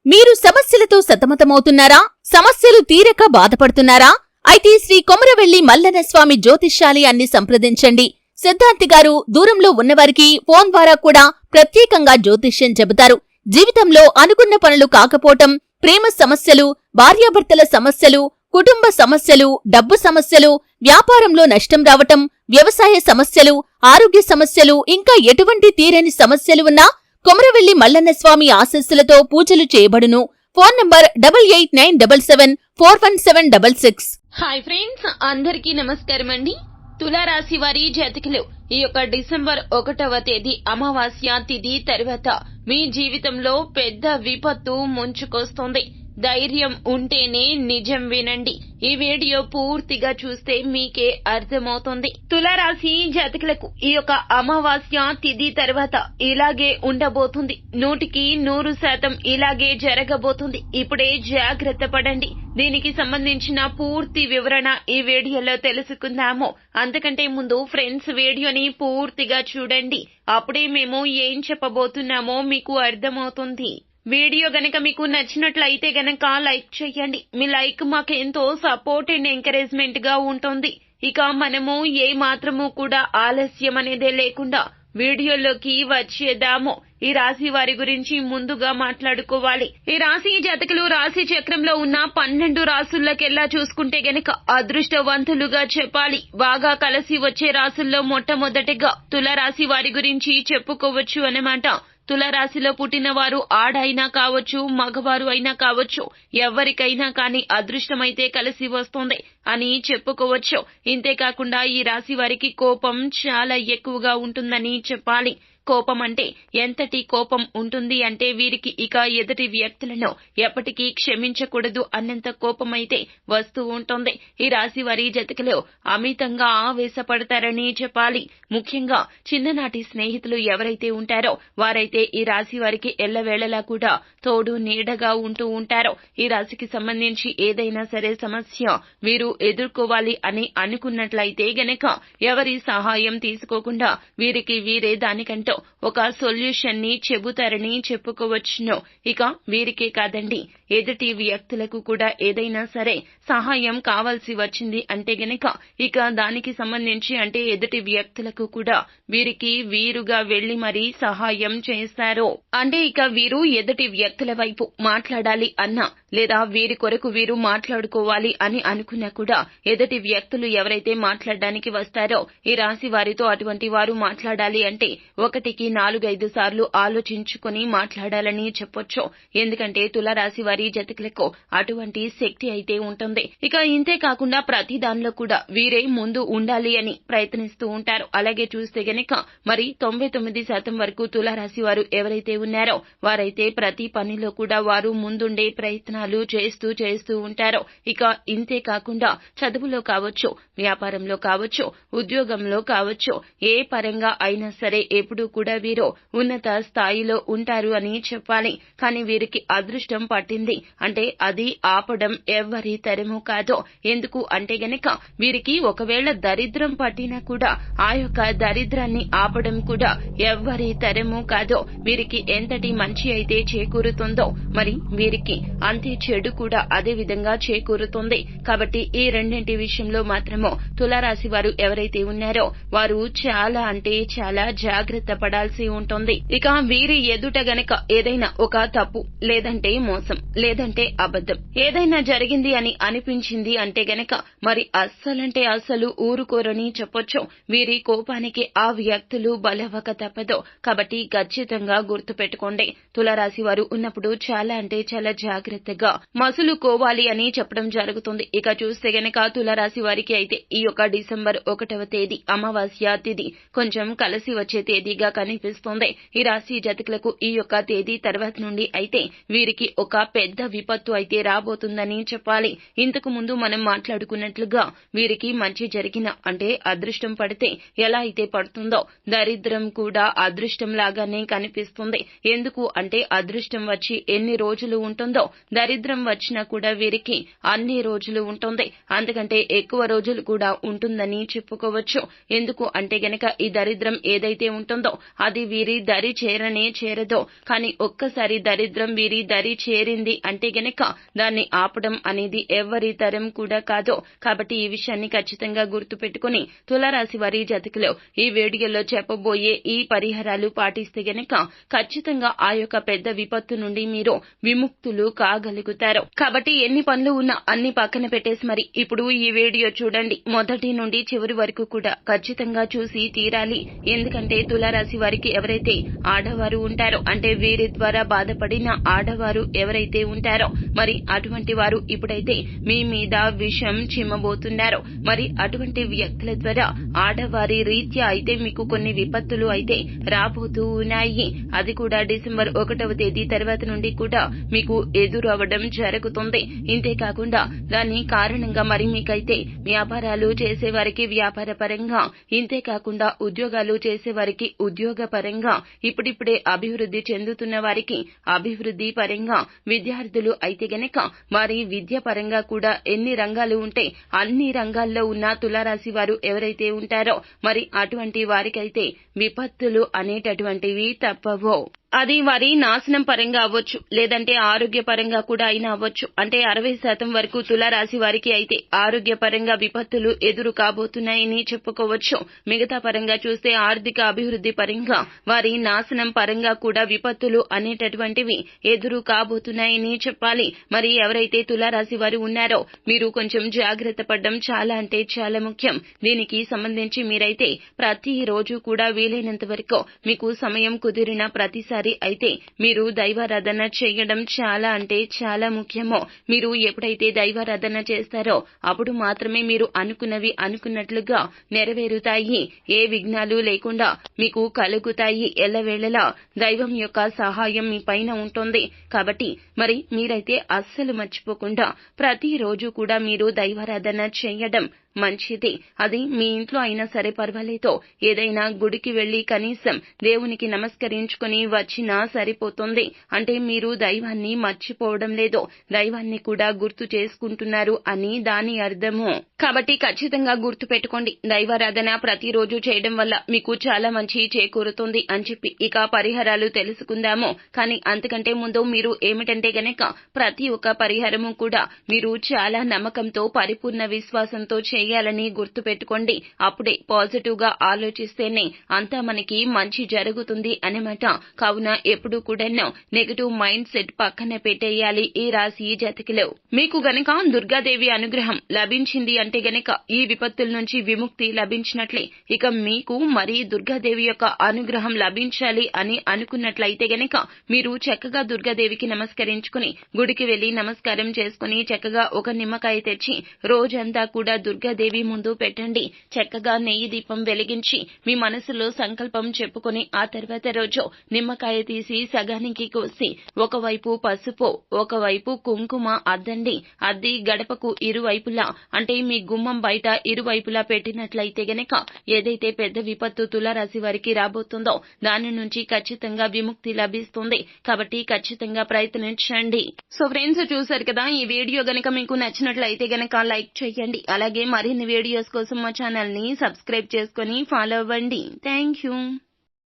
మీరు సమస్యలతో సతమతమవుతున్నారా? సమస్యలు తీరక బాధపడుతున్నారా? అయితే శ్రీ కొమరవెల్లి మల్లన్న స్వామి జ్యోతిష్యాలయాన్ని సంప్రదించండి. సిద్ధాంతి గారు దూరంలో ఉన్నవారికి ఫోన్ ద్వారా కూడా ప్రత్యేకంగా జ్యోతిష్యం చెబుతారు. జీవితంలో అనుకున్న పనులు కాకపోవటం, ప్రేమ సమస్యలు, భార్యాభర్తల సమస్యలు, కుటుంబ సమస్యలు, డబ్బు సమస్యలు, వ్యాపారంలో నష్టం రావటం, వ్యవసాయ సమస్యలు, ఆరోగ్య సమస్యలు, ఇంకా ఎటువంటి తీరని సమస్యలు ఉన్నా కొమరవెల్లి మల్లన్న స్వామి ఆశీస్సులతో పూజలు చేయబడును. Phone number 8897741766. హాయ్ ఫ్రెండ్స్, అందరికీ నమస్కారం అండి. తులారాశి వారి జాతకులు ఈ యొక్క డిసెంబర్ 1వ తేదీ అమావాస్య తిథి తర్వాత మీ జీవితంలో పెద్ద విపత్తు ముంచుకొస్తుంది. ధైర్యం ఉంటేనే నిజం వినండి. ఈ వీడియో పూర్తిగా చూస్తే మీకే అర్థమవుతుంది. తులారాశి జాతకులకు ఈ యొక్క అమావాస్య తిథి తర్వాత ఇలాగే ఉండబోతుంది. 100% ఇలాగే జరగబోతుంది. ఇప్పుడే జాగ్రత్త పడండి. దీనికి సంబంధించిన పూర్తి వివరణ ఈ వీడియోలో తెలుసుకుందాము. అంతకంటే ముందు ఫ్రెండ్స్, వీడియోని పూర్తిగా చూడండి. అప్పుడే మేము ఏం చెప్పబోతున్నామో మీకు అర్థమవుతుంది. వీడియో గనక మీకు నచ్చినట్లయితే గనక లైక్ చేయండి. మీ లైక్ మాకు ఎంతో సపోర్ట్ అండ్ ఎంకరేజ్మెంట్ గా ఉంటుంది. ఇక మనము ఏ మాత్రము కూడా ఆలస్యం అనేదే లేకుండా వీడియోలోకి వచ్చేద్దాము. ఈ రాశి వారి గురించి ముందుగా మాట్లాడుకోవాలి. ఈ రాశి జాతకులు రాశి చక్రంలో ఉన్న 12 రాసుల్లోకెల్లా చూసుకుంటే గనక అదృష్టవంతులుగా చెప్పాలి. బాగా కలిసి వచ్చే రాసుల్లో మొట్టమొదటిగా తులారాశి వారి గురించి చెప్పుకోవచ్చు అన్నమాట. తులారాశిలో పుట్టిన వారు ఆడైనా కావచ్చు, మగవారు అయినా కావచ్చు, ఎవరికైనా కానీ అదృష్టమైతే కలిసి వస్తుంది అని చెప్పుకోవచ్చు. ఇంతేకాకుండా ఈ రాశి వారికి కోపం చాలా ఎక్కువగా ఉంటుందని చెప్పాలి. కోపం అంటే ఎంతటి కోపం ఉంటుంది అంటే వీరికి ఇక ఎదుటి వ్యక్తులను ఎప్పటికీ క్షమించకూడదు అన్నంత కోపమైతే వస్తూ ఉంటుంది. ఈ రాశి వారి జాతకులు అమితంగా ఆవేశపడతారని చెప్పాలి. ముఖ్యంగా చిన్ననాటి స్నేహితులు ఎవరైతే ఉంటారో వారైతే ఈ రాశి వారికి ఎల్లవేళలా కూడా తోడు నీడగా ఉంటూ ఉంటారు. ఈ రాశికి సంబంధించి ఏదైనా సరే సమస్య వీరు ఎదుర్కోవాలి అని అనుకున్నట్లయితే గనక ఎవరి సహాయం తీసుకోకుండా వీరికి వీరే దానికంటూ ఒక సొల్యూషన్ ని చెబుతారని చెప్పుకోవచ్చును. ఇక వీరికే కాదండి, ఎదుటి వ్యక్తులకు కూడా ఏదైనా సరే సహాయం కావాల్సి వచ్చింది అంటే గనక ఇక దానికి సంబంధించి అంటే ఎదుటి వ్యక్తులకు కూడా వీరికి వీరుగా వెళ్లి మరీ సహాయం చేస్తారు. అంటే ఇక వీరు ఎదుటి వ్యక్తుల వైపు మాట్లాడాలి అన్నా లేదా వీరి కొరకు వీరు మాట్లాడుకోవాలి అని అనుకున్నా కూడా ఎదుటి వ్యక్తులు ఎవరైతే మాట్లాడడానికి వస్తారో ఈ రాశి వారితో అటువంటి వారు మాట్లాడాలి అంటే 1కి 4-5 సార్లు ఆలోచించుకుని మాట్లాడాలని చెప్పొచ్చు. ఎందుకంటే తులారాశి వారి జాతకులకు అటువంటి శక్తి అయితే ఉంటుంది. ఇక ఇంతే కాకుండా ప్రతి దానిలో కూడా వీరే ముందు ఉండాలి అని ప్రయత్నిస్తూ ఉంటారు. అలాగే చూస్తే గనక మరి 99% వరకు తులారాశి వారు ఎవరైతే ఉన్నారో వారైతే ప్రతి పనిలో కూడా వారు ముందుండే ప్రయత్నాలు చేస్తూ ఉంటారు. ఇక ఇంతే కాకుండా చదువులో కావచ్చు, వ్యాపారంలో కావచ్చు, ఉద్యోగంలో కావచ్చు, ఏ పరంగా అయినా సరే ఎప్పుడూ కూడా వీరు ఉన్నత స్థాయిలో ఉంటారు అని చెప్పాలి. కానీ వీరికి అదృష్టం పట్టింది అంటే అది ఆపడం ఎవ్వరి తరమూ కాదు. ఎందుకు అంటే గనక వీరికి ఒకవేళ దరిద్రం పట్టినా కూడా ఆ యొక్క దరిద్రాన్ని ఆపడం కూడా ఎవ్వరి తరమూ కాదు. వీరికి ఎంతటి మంచి అయితే చేకూరుతుందో మరి వీరికి అంతే చెడు కూడా అదే విధంగా చేకూరుతుంది. కాబట్టి ఈ రెండింటి విషయంలో మాత్రము తులారాశి వారు ఎవరైతే ఉన్నారో వారు చాలా అంటే చాలా జాగ్రత్త పడాల్సి ఉంటుంది. ఇక వీరి ఎదుట గనక ఏదైనా ఒక తప్పు లేదంటే మోసం లేదంటే అబద్ధం ఏదైనా జరిగింది అని అనిపించింది అంటే గనక మరి అస్సలంటే అస్సలు ఊరుకోరని చెప్పొచ్చు. వీరి కోపానికి ఆ వ్యక్తులు బలవక తప్పదు. కాబట్టి ఖచ్చితంగా గుర్తు పెట్టుకోండి. తులారాశి వారు ఉన్నప్పుడు చాలా అంటే చాలా జాగ్రత్తగా మసులుకోవాలి అని చెప్పడం జరుగుతుంది. ఇక చూస్తే గనక తులారాశి వారికి అయితే ఈ యొక్క డిసెంబర్ 1వ తేదీ అమావాస్య తిథి కొంచెం కలిసి వచ్చే తేదీగా కనిపిస్తుంది. ఈ రాశి జాతకులకు ఈ యొక్క తేదీ తర్వాత నుండి అయితే వీరికి ఒక పెద్ద విపత్తు అయితే రాబోతుందని చెప్పాలి. ఇంతకు ముందు మనం మాట్లాడుకున్నట్లుగా వీరికి మంచి జరిగిన అంటే అదృష్టం పడితే ఎలా అయితే పడుతుందో దరిద్రం కూడా అదృష్టం లాగానే కనిపిస్తుంది. ఎందుకు అంటే అదృష్టం వచ్చి ఎన్ని రోజులు ఉంటుందో దరిద్రం వచ్చినా కూడా వీరికి అన్ని రోజులు ఉంటుంది. అంతకంటే ఎక్కువ రోజులు కూడా ఉంటుందని చెప్పుకోవచ్చు. ఎందుకు అంటే గనక ఈ దరిద్రం ఏదైతే ఉంటుందో అది వీరి దరి చేరనే చేరదో. కానీ ఒక్కసారి దరిద్రం వీరి దరి చేరింది అంటే గనక దాన్ని ఆపడం అనేది ఎవరి తరం కూడా కాదు. కాబట్టి ఈ విషయాన్ని ఖచ్చితంగా గుర్తుపెట్టుకుని తులారాశి వారి జాతకులు ఈ వీడియోలో చెప్పబోయే ఈ పరిహారాలు పాటిస్తే గనక ఖచ్చితంగా ఆ యొక్క పెద్ద విపత్తు నుండి మీరు విముక్తులు కాగలుగుతారు. కాబట్టి ఎన్ని పనులు ఉన్నా అన్ని పక్కన పెట్టేసి మరి ఇప్పుడు ఈ వీడియో చూడండి. మొదటి నుండి చివరి వరకు కూడా ఖచ్చితంగా చూసి తీరాలి. ఎందుకంటే తులారాశి వారికి ఎవరైతే ఆడవారు ఉంటారో అంటే వీరి ద్వారా బాధపడిన ఆడవారు ఎవరైతే ఉంటారో మరి అటువంటి వారు ఇప్పుడైతే మీ మీద విషం చిమ్మబోతున్నారు. మరి అటువంటి వ్యక్తుల ద్వారా ఆడవారి రీత్యా అయితే మీకు కొన్ని విపత్తులు అయితే రాబోతూ ఉన్నాయి. అది కూడా డిసెంబర్ 1వ తేదీ తర్వాత నుండి కూడా మీకు ఎదురవ్వడం జరుగుతుంది. ఇంతేకాకుండా దాని కారణంగా మరి మీకైతే వ్యాపారాలు చేసేవారికి వ్యాపార పరంగా, ఇంతేకాకుండా ఉద్యోగాలు చేసేవారికి ఉద్యోగ పరంగా, ఇప్పుడిప్పుడే అభివృద్ధి చెందుతున్న వారికి అభివృద్ధి పరంగా, విద్యార్థులు అయితే గనక వారి విద్య పరంగా కూడా ఎన్ని రంగాలు ఉంటే అన్ని రంగాల్లో ఉన్న తులారాశి వారు ఎవరైతే ఉంటారో మరి అటువంటి వారికైతే విపత్తులు అనేటటువంటివి తప్పవు. అది వారి నాశనం పరంగా అవ్వచ్చు, లేదంటే ఆరోగ్య పరంగా కూడా అయినా అవ్వచ్చు. అంటే 60% వరకు తులారాశి వారికి అయితే ఆరోగ్య పరంగా విపత్తులు ఎదురు కాబోతున్నాయని చెప్పుకోవచ్చు. మిగతా పరంగా చూస్తే ఆర్థిక అభివృద్ధి పరంగా, వారి నాశనం పరంగా కూడా విపత్తులు అనేటటువంటివి ఎదురు కాబోతున్నాయని చెప్పాలి. మరి ఎవరైతే తులారాశి వారు ఉన్నారో మీరు కొంచెం జాగ్రత్త పడడం చాలా అంటే చాలా ముఖ్యం. దీనికి సంబంధించి మీరైతే ప్రతి రోజు కూడా వీలైనంత వరకు మీకు సమయం కుదిరిన ప్రతిసారి అయితే మీరు దైవారాధన చేయడం చాలా అంటే చాలా ముఖ్యము. మీరు ఎప్పుడైతే దైవారాధన చేస్తారో అప్పుడు మాత్రమే మీరు అనుకున్నవి అనుకున్నట్లుగా నెరవేరుతాయి. ఏ విఘ్నాలు లేకుండా మీకు కలుగుతాయి. ఎల్లవేళలా దైవం యొక్క సహాయం మీ పైన ఉంటుంది. కాబట్టి మరి మీరైతే అస్సలు మర్చిపోకుండా ప్రతిరోజు కూడా మీరు దైవారాధన చేయడం మంచిది. అది మీ ఇంట్లో అయినా సరే పర్వాలేదు. ఏదైనా గుడికి వెళ్లి కనీసం దేవునికి నమస్కరించుకుని వచ్చినా సరిపోతుంది. అంటే మీరు దైవాన్ని మర్చిపోవడం లేదు, దైవాన్ని కూడా గుర్తు చేసుకుంటున్నారు అని దాని అర్థము. కాబట్టి ఖచ్చితంగా గుర్తు పెట్టుకోండి, దైవారాధన ప్రతిరోజు చేయడం వల్ల మీకు చాలా మంచి చేకూరుతుంది అని చెప్పి. ఇక పరిహారాలు తెలుసుకుందాము. కానీ అంతకంటే ముందు మీరు ఏమిటంటే గనక ప్రతి ఒక్క పరిహారము కూడా మీరు చాలా నమ్మకంతో పరిపూర్ణ విశ్వాసంతో చేయాలని గుర్తు పెట్టుకోండి. అప్పుడే పాజిటివ్ గా ఆలోచిస్తేనే అంతా మనకి మంచి జరుగుతుంది అన్నమాట. కావున ఎప్పుడు కూడా నెగటివ్ మైండ్ సెట్ పక్కన పెట్టేయాలి. ఈ రాశి జాతకులు మీకు గనక దుర్గాదేవి అనుగ్రహం లభించింది అంటే గనక ఈ విపత్తుల నుంచి విముక్తి లభించినట్లే. ఇక మీకు మరి దుర్గాదేవి యొక్క అనుగ్రహం లభించాలి అని అనుకున్నట్లయితే గనక మీరు చక్కగా దుర్గాదేవికి నమస్కరించుకుని గుడికి వెళ్లి నమస్కారం చేసుకుని చక్కగా ఒక నిమ్మకాయ తెచ్చి రోజంతా కూడా దుర్గాదేవి ముందు పెట్టండి. చక్కగా నెయ్యి దీపం వెలిగించి మీ మనసులో సంకల్పం చెప్పుకుని ఆ తర్వాత రోజు నిమ్మకాయ తీసి సగానికి కోసి ఒకవైపు పసుపు ఒకవైపు కుంకుమ అద్దండి. అద్ది గడపకు ఇరువైపులా అంటే మీ గుమ్మం బయట ఇరువైపులా పెట్టినట్లయితే గనక ఏదైతే పెద్ద విపత్తు తులారాశి వారికి రాబోతుందో దాని నుంచి ఖచ్చితంగా విముక్తి లభిస్తుంది. కాబట్టి ఖచ్చితంగా ప్రయత్నించండి. సో ఫ్రెండ్స్, చూసారు కదా, ఈ వీడియో గనక మీకు నచ్చినట్లయితే గనక లైక్ చేయండి. అలాగే మరిన్ని వీడియోస్ కోసం మా ఛానల్ ని సబ్స్క్రైబ్ చేసుకుని ఫాలో అవ్వండి. Thank you.